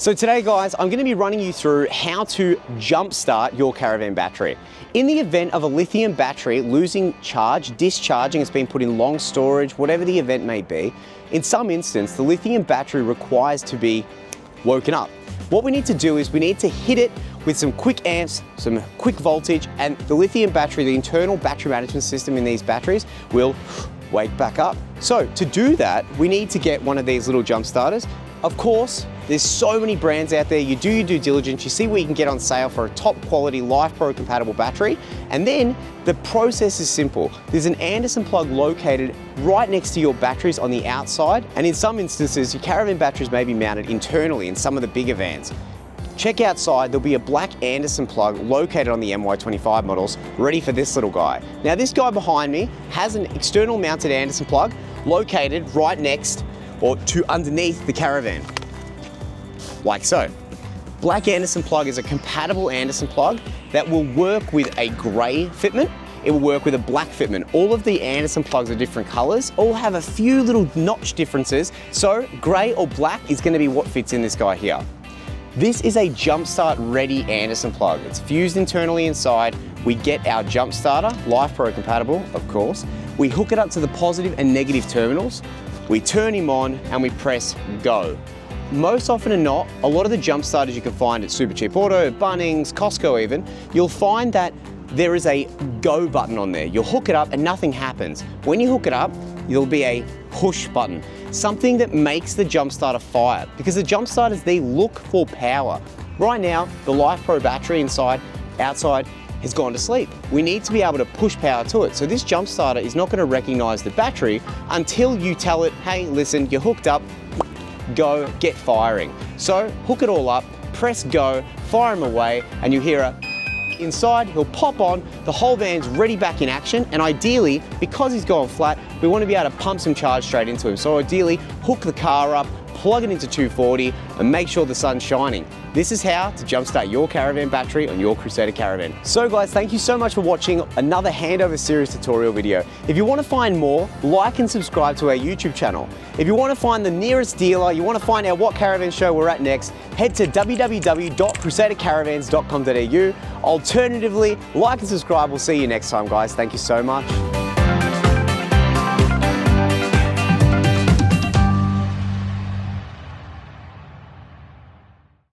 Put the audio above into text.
So today guys, I'm going to be running you through how to jumpstart your caravan battery. In the event of a lithium battery losing charge, discharging, it's been put in long storage, whatever the event may be, in some instance, the lithium battery requires to be woken up. What we need to do is we need to hit it with some quick amps, some quick voltage, and the lithium battery, the internal battery management system in these batteries will wake back up. So to do that, we need to get one of these little jump starters. Of course, there's so many brands out there. You do your due diligence, you see what you can get on sale for a top quality LifePro compatible battery, and then the process is simple. There's an Anderson plug located right next to your batteries on the outside, and in some instances, your caravan batteries may be mounted internally in some of the bigger vans. Check outside, there'll be a black Anderson plug located on the MY25 models, ready for this little guy. Now this guy behind me has an external mounted Anderson plug located right next or to underneath the caravan, like so. Black Anderson plug is a compatible Anderson plug that will work with a grey fitment. It will work with a black fitment. All of the Anderson plugs are different colors, all have a few little notch differences, so grey or black is going to be what fits in this guy here. This is a jumpstart ready Anderson plug. It's fused internally inside. We get our jump starter, LifePro compatible, of course. We hook it up to the positive and negative terminals. We turn him on and we press go. Most often than not, a lot of the jump starters you can find at Super Cheap Auto, Bunnings, Costco even, you'll find that there is a go button on there. You'll hook it up and nothing happens. When you hook it up, there'll be a push button, something that makes the jump starter fire, because the jump starters, they look for power. Right now, the LifePro battery outside has gone to sleep. We need to be able to push power to it. So this jump starter is not going to recognize the battery until you tell it, hey, listen, you're hooked up, go, get firing. So hook it all up, press go, fire him away, and you hear a inside, he'll pop on, the whole van's ready back in action, and ideally, because he's gone flat, we want to be able to pump some charge straight into him. So ideally, hook the car up, plug it into 240, and make sure the sun's shining. This is how to jumpstart your caravan battery on your Crusader Caravan. So guys, thank you so much for watching another Handover series tutorial video. If you want to find more, like and subscribe to our YouTube channel. If you want to find the nearest dealer, you want to find out what caravan show we're at next, head to www.crusadercaravans.com.au. Alternatively, like and subscribe. We'll see you next time, guys. Thank you so much.